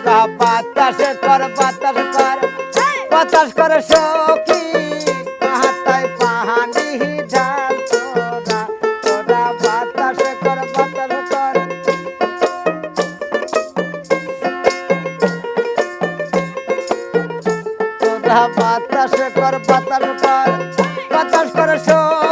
তোরা বাতাস কর বাতাস করে সখী হাতায় পাহানি ঢাল তোরা বাতাস কর তোরা বাতাস কর বাতাস করে সখী